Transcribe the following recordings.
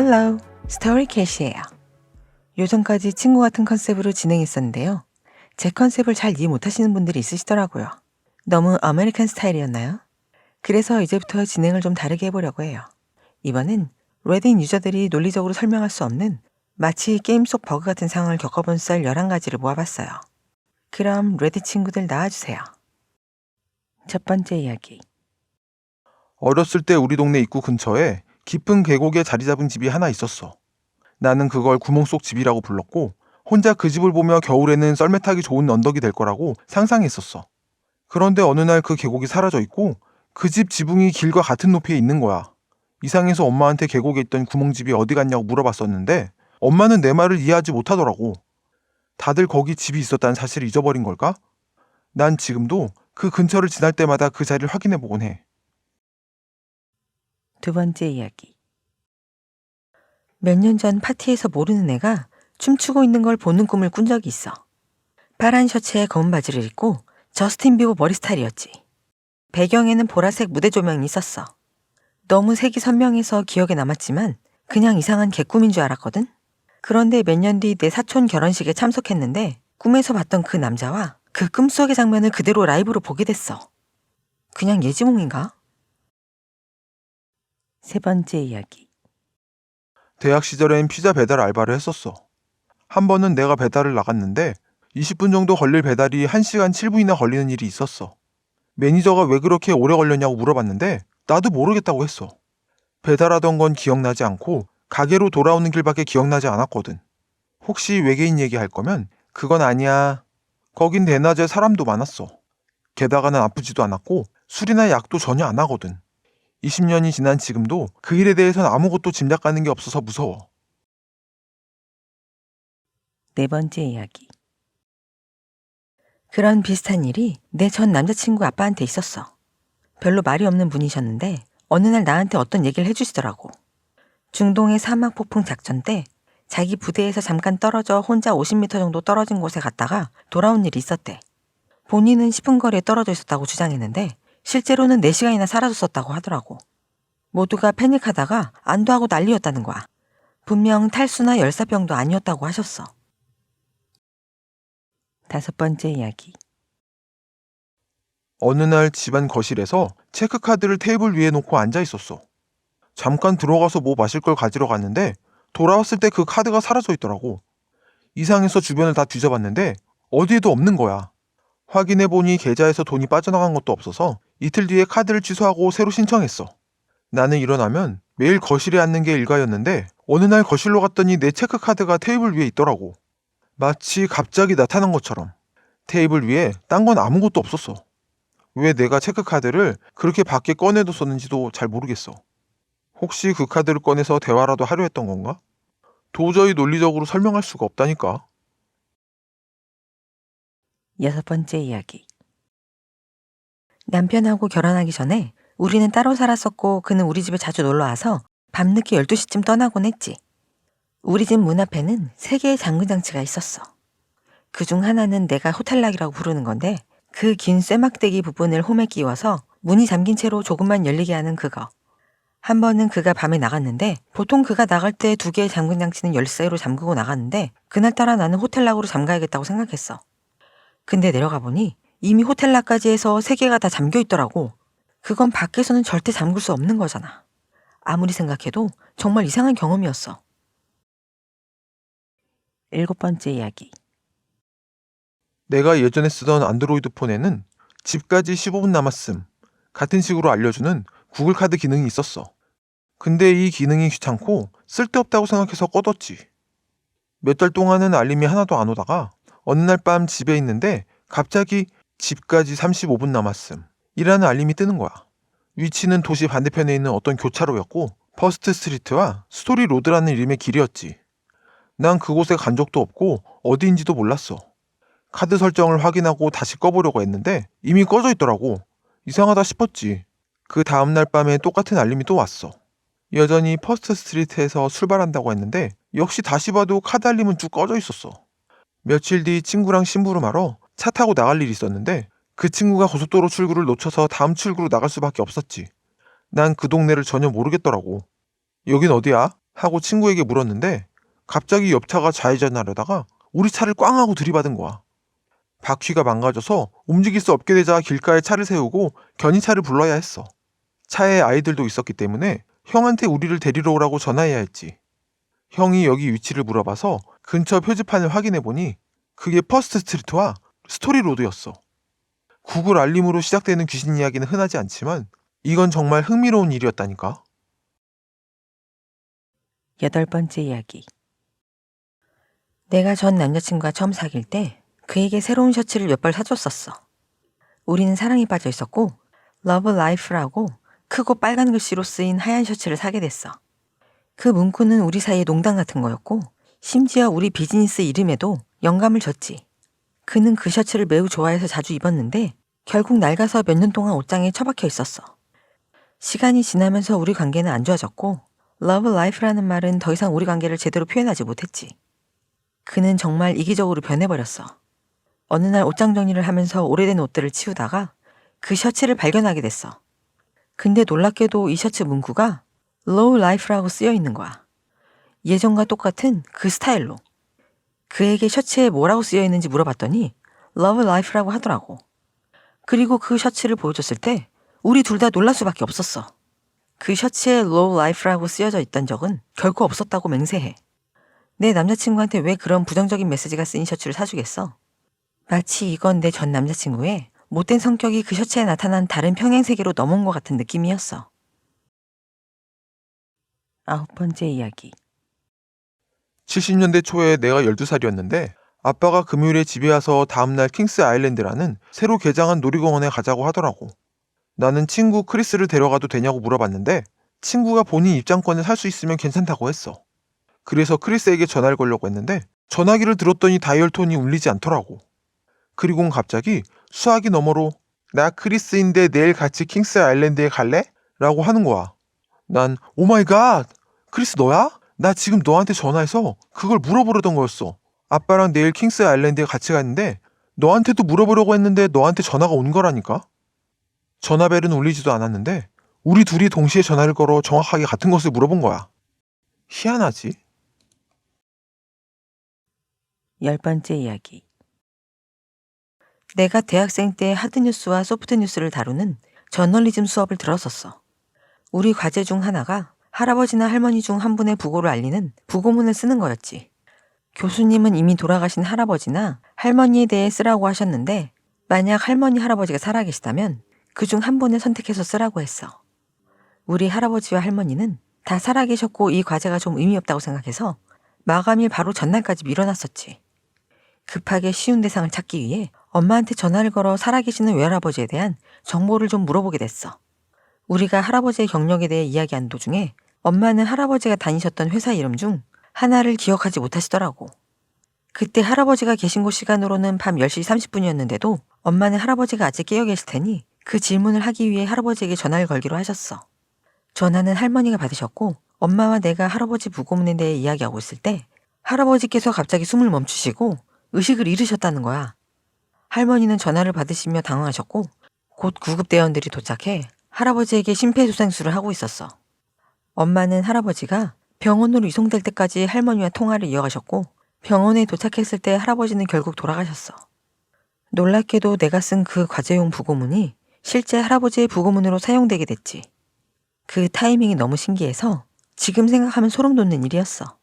헬로, 스토리캐시예요. 요전까지 친구 같은 컨셉으로 진행했었는데요. 제 컨셉을 잘 이해 못하시는 분들이 있으시더라고요. 너무 아메리칸 스타일이었나요? 그래서 이제부터 진행을 좀 다르게 해보려고 해요. 이번엔 레딧 유저들이 논리적으로 설명할 수 없는 마치 게임 속 버그 같은 상황을 겪어본 썰 11가지를 모아봤어요. 그럼 레딧 친구들 나와주세요. 첫 번째 이야기. 어렸을 때 우리 동네 입구 근처에 깊은 계곡에 자리 잡은 집이 하나 있었어. 나는 그걸 구멍 속 집이라고 불렀고 혼자 그 집을 보며 겨울에는 썰매 타기 좋은 언덕이 될 거라고 상상했었어. 그런데 어느 날 그 계곡이 사라져 있고 그 집 지붕이 길과 같은 높이에 있는 거야. 이상해서 엄마한테 계곡에 있던 구멍집이 어디 갔냐고 물어봤었는데 엄마는 내 말을 이해하지 못하더라고. 다들 거기 집이 있었다는 사실을 잊어버린 걸까? 난 지금도 그 근처를 지날 때마다 그 자리를 확인해 보곤 해. 두 번째 이야기. 몇 년 전 파티에서 모르는 애가 춤추고 있는 걸 보는 꿈을 꾼 적이 있어. 파란 셔츠에 검은 바지를 입고 저스틴 비버 머리 스타일이었지. 배경에는 보라색 무대 조명이 있었어. 너무 색이 선명해서 기억에 남았지만 그냥 이상한 개꿈인 줄 알았거든. 그런데 몇 년 뒤 내 사촌 결혼식에 참석했는데 꿈에서 봤던 그 남자와 그 꿈속의 장면을 그대로 라이브로 보게 됐어. 그냥 예지몽인가? 세 번째 이야기. 대학 시절엔 피자 배달 알바를 했었어. 한 번은 내가 배달을 나갔는데 20분 정도 걸릴 배달이 1시간 7분이나 걸리는 일이 있었어. 매니저가 왜 그렇게 오래 걸렸냐고 물어봤는데 나도 모르겠다고 했어. 배달하던 건 기억나지 않고 가게로 돌아오는 길밖에 기억나지 않았거든. 혹시 외계인 얘기할 거면 그건 아니야. 거긴 대낮에 사람도 많았어. 게다가 난 아프지도 않았고 술이나 약도 전혀 안 하거든. 20년이 지난 지금도 그 일에 대해선 아무것도 짐작가는 게 없어서 무서워. 네 번째 이야기. 그런 비슷한 일이 내 전 남자친구 아빠한테 있었어. 별로 말이 없는 분이셨는데 어느 날 나한테 어떤 얘기를 해주시더라고. 중동의 사막 폭풍 작전 때 자기 부대에서 잠깐 떨어져 혼자 50m 정도 떨어진 곳에 갔다가 돌아온 일이 있었대. 본인은 10분 거리에 떨어져 있었다고 주장했는데 실제로는 4시간이나 사라졌었다고 하더라고. 모두가 패닉하다가 안도하고 난리였다는 거야. 분명 탈수나 열사병도 아니었다고 하셨어. 다섯 번째 이야기. 어느 날 집안 거실에서 체크카드를 테이블 위에 놓고 앉아 있었어. 잠깐 들어가서 뭐 마실 걸 가지러 갔는데 돌아왔을 때 그 카드가 사라져 있더라고. 이상해서 주변을 다 뒤져봤는데 어디에도 없는 거야. 확인해보니 계좌에서 돈이 빠져나간 것도 없어서 이틀 뒤에 카드를 취소하고 새로 신청했어. 나는 일어나면 매일 거실에 앉는 게 일과였는데 어느 날 거실로 갔더니 내 체크카드가 테이블 위에 있더라고. 마치 갑자기 나타난 것처럼. 테이블 위에 딴 건 아무것도 없었어. 왜 내가 체크카드를 그렇게 밖에 꺼내뒀었는지도 잘 모르겠어. 혹시 그 카드를 꺼내서 대화라도 하려 했던 건가? 도저히 논리적으로 설명할 수가 없다니까. 여섯 번째 이야기. 남편하고 결혼하기 전에 우리는 따로 살았었고 그는 우리 집에 자주 놀러와서 밤늦게 12시쯤 떠나곤 했지. 우리 집 문 앞에는 3개의 잠금장치가 있었어. 그중 하나는 내가 호텔락이라고 부르는 건데 그 긴 쇠막대기 부분을 홈에 끼워서 문이 잠긴 채로 조금만 열리게 하는 그거. 한 번은 그가 밤에 나갔는데 보통 그가 나갈 때 2개의 잠금장치는 열쇠로 잠그고 나갔는데 그날따라 나는 호텔락으로 잠가야겠다고 생각했어. 근데 내려가 보니 이미 호텔락까지 해서 3개가 다 잠겨 있더라고. 그건 밖에서는 절대 잠글 수 없는 거잖아. 아무리 생각해도 정말 이상한 경험이었어. 일곱 번째 이야기. 내가 예전에 쓰던 안드로이드 폰에는 집까지 15분 남았음 같은 식으로 알려주는 구글 카드 기능이 있었어. 근데 이 기능이 귀찮고 쓸데없다고 생각해서 꺼뒀지. 몇 달 동안은 알림이 하나도 안 오다가 어느 날 밤 집에 있는데 갑자기 집까지 35분 남았음 이라는 알림이 뜨는 거야. 위치는 도시 반대편에 있는 어떤 교차로였고 퍼스트 스트리트와 스토리 로드라는 이름의 길이었지. 난 그곳에 간 적도 없고 어디인지도 몰랐어. 카드 설정을 확인하고 다시 꺼보려고 했는데 이미 꺼져 있더라고. 이상하다 싶었지. 그 다음날 밤에 똑같은 알림이 또 왔어. 여전히 퍼스트 스트리트에서 출발한다고 했는데 역시 다시 봐도 카드 알림은 쭉 꺼져 있었어. 며칠 뒤 친구랑 심부름하러 차 타고 나갈 일이 있었는데 그 친구가 고속도로 출구를 놓쳐서 다음 출구로 나갈 수밖에 없었지. 난 그 동네를 전혀 모르겠더라고. 여긴 어디야? 하고 친구에게 물었는데 갑자기 옆차가 좌회전하려다가 우리 차를 꽝 하고 들이받은 거야. 바퀴가 망가져서 움직일 수 없게 되자 길가에 차를 세우고 견인차를 불러야 했어. 차에 아이들도 있었기 때문에 형한테 우리를 데리러 오라고 전화해야 했지. 형이 여기 위치를 물어봐서 근처 표지판을 확인해 보니 그게 퍼스트 스트리트와 스토리 로드였어. 구글 알림으로 시작되는 귀신 이야기는 흔하지 않지만 이건 정말 흥미로운 일이었다니까. 8번째 이야기. 내가 전 남자친구가 처음 사귈 때 그에게 새로운 셔츠를 몇 벌 사줬었어. 우리는 사랑에 빠져 있었고 러브 라이프라고 크고 빨간 글씨로 쓰인 하얀 셔츠를 사게 됐어. 그 문구는 우리 사이의 농담 같은 거였고 심지어 우리 비즈니스 이름에도 영감을 줬지. 그는 그 셔츠를 매우 좋아해서 자주 입었는데 결국 낡아서 몇 년 동안 옷장에 처박혀 있었어. 시간이 지나면서 우리 관계는 안 좋아졌고 러브 라이프라는 말은 더 이상 우리 관계를 제대로 표현하지 못했지. 그는 정말 이기적으로 변해버렸어. 어느 날 옷장 정리를 하면서 오래된 옷들을 치우다가 그 셔츠를 발견하게 됐어. 근데 놀랍게도 이 셔츠 문구가 Low Life라고 쓰여 있는 거야. 예전과 똑같은 그 스타일로. 그에게 셔츠에 뭐라고 쓰여 있는지 물어봤더니 Love Life라고 하더라고. 그리고 그 셔츠를 보여줬을 때 우리 둘 다 놀랄 수밖에 없었어. 그 셔츠에 Low Life라고 쓰여져 있던 적은 결코 없었다고 맹세해. 내 남자친구한테 왜 그런 부정적인 메시지가 쓰인 셔츠를 사주겠어? 마치 이건 내 전 남자친구의 못된 성격이 그 셔츠에 나타난 다른 평행세계로 넘어온 것 같은 느낌이었어. 9번째 이야기. 70년대 초에 내가 12살이었는데 아빠가 금요일에 집에 와서 다음날 킹스 아일랜드라는 새로 개장한 놀이공원에 가자고 하더라고. 나는 친구 크리스를 데려가도 되냐고 물어봤는데 친구가 본인 입장권을 살 수 있으면 괜찮다고 했어. 그래서 크리스에게 전화를 걸려고 했는데 전화기를 들었더니 다이얼 톤이 울리지 않더라고. 그리고는 갑자기 수화기 너머로 나 크리스인데 내일 같이 킹스 아일랜드에 갈래? 라고 하는 거야. 난 오마이갓! 크리스 너야? 나 지금 너한테 전화해서 그걸 물어보려던 거였어. 아빠랑 내일 킹스 아일랜드에 같이 가는데 너한테도 물어보려고 했는데 너한테 전화가 온 거라니까? 전화벨은 울리지도 않았는데 우리 둘이 동시에 전화를 걸어 정확하게 같은 것을 물어본 거야. 희한하지? 10번째 이야기. 내가 대학생 때 하드뉴스와 소프트뉴스를 다루는 저널리즘 수업을 들었었어. 우리 과제 중 하나가 할아버지나 할머니 중 한 분의 부고를 알리는 부고문을 쓰는 거였지. 교수님은 이미 돌아가신 할아버지나 할머니에 대해 쓰라고 하셨는데 만약 할머니, 할아버지가 살아계시다면 그 중 한 분을 선택해서 쓰라고 했어. 우리 할아버지와 할머니는 다 살아계셨고 이 과제가 좀 의미 없다고 생각해서 마감일 바로 전날까지 미뤄놨었지. 급하게 쉬운 대상을 찾기 위해 엄마한테 전화를 걸어 살아계시는 외할아버지에 대한 정보를 좀 물어보게 됐어. 우리가 할아버지의 경력에 대해 이야기한 도중에 엄마는 할아버지가 다니셨던 회사 이름 중 하나를 기억하지 못하시더라고. 그때 할아버지가 계신 곳 시간으로는 밤 10시 30분이었는데도 엄마는 할아버지가 아직 깨어 계실 테니 그 질문을 하기 위해 할아버지에게 전화를 걸기로 하셨어. 전화는 할머니가 받으셨고 엄마와 내가 할아버지 부고문에 대해 이야기하고 있을 때 할아버지께서 갑자기 숨을 멈추시고 의식을 잃으셨다는 거야. 할머니는 전화를 받으시며 당황하셨고 곧 구급대원들이 도착해 할아버지에게 심폐소생술을 하고 있었어. 엄마는 할아버지가 병원으로 이송될 때까지 할머니와 통화를 이어가셨고 병원에 도착했을 때 할아버지는 결국 돌아가셨어. 놀랍게도 내가 쓴 그 과제용 부고문이 실제 할아버지의 부고문으로 사용되게 됐지. 그 타이밍이 너무 신기해서 지금 생각하면 소름 돋는 일이었어.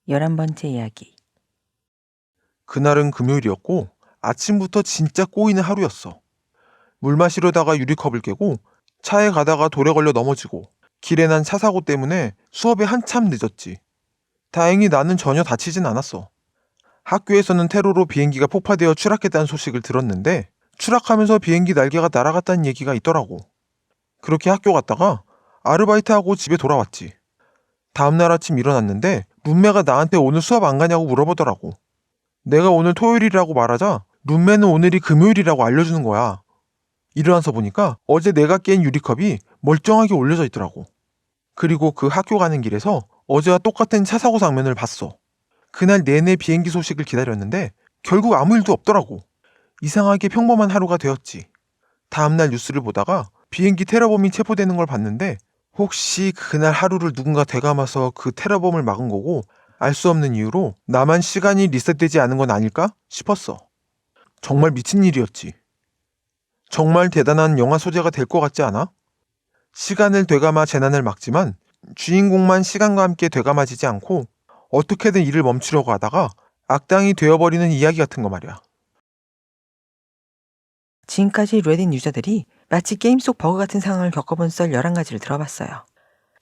11번째 이야기. 그날은 금요일이었고 아침부터 진짜 꼬이는 하루였어. 물 마시려다가 유리컵을 깨고 차에 가다가 돌에 걸려 넘어지고 길에 난 차 사고 때문에 수업에 한참 늦었지. 다행히 나는 전혀 다치진 않았어. 학교에서는 테러로 비행기가 폭파되어 추락했다는 소식을 들었는데 추락하면서 비행기 날개가 날아갔다는 얘기가 있더라고. 그렇게 학교 갔다가 아르바이트하고 집에 돌아왔지. 다음날 아침 일어났는데 룸메가 나한테 오늘 수업 안 가냐고 물어보더라고. 내가 오늘 토요일이라고 말하자 룸메는 오늘이 금요일이라고 알려주는 거야. 일어나서 보니까 어제 내가 깬 유리컵이 멀쩡하게 올려져 있더라고. 그리고 그 학교 가는 길에서 어제와 똑같은 차 사고 장면을 봤어. 그날 내내 비행기 소식을 기다렸는데 결국 아무 일도 없더라고. 이상하게 평범한 하루가 되었지. 다음날 뉴스를 보다가 비행기 테러범이 체포되는 걸 봤는데 혹시 그날 하루를 누군가 되감아서 그 테러범을 막은 거고 알 수 없는 이유로 나만 시간이 리셋되지 않은 건 아닐까 싶었어. 정말 미친 일이었지. 정말 대단한 영화 소재가 될 것 같지 않아? 시간을 되감아 재난을 막지만 주인공만 시간과 함께 되감아지지 않고 어떻게든 일을 멈추려고 하다가 악당이 되어버리는 이야기 같은 거 말이야. 지금까지 레딧 유저들이 마치 게임 속 버그 같은 상황을 겪어본 썰 11가지를 들어봤어요.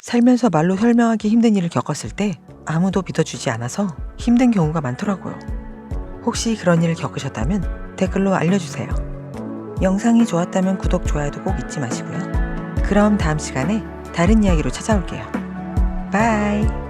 살면서 말로 설명하기 힘든 일을 겪었을 때 아무도 믿어주지 않아서 힘든 경우가 많더라고요. 혹시 그런 일을 겪으셨다면 댓글로 알려주세요. 영상이 좋았다면 구독, 좋아요도 꼭 잊지 마시고요. 그럼 다음 시간에 다른 이야기로 찾아올게요. 바이!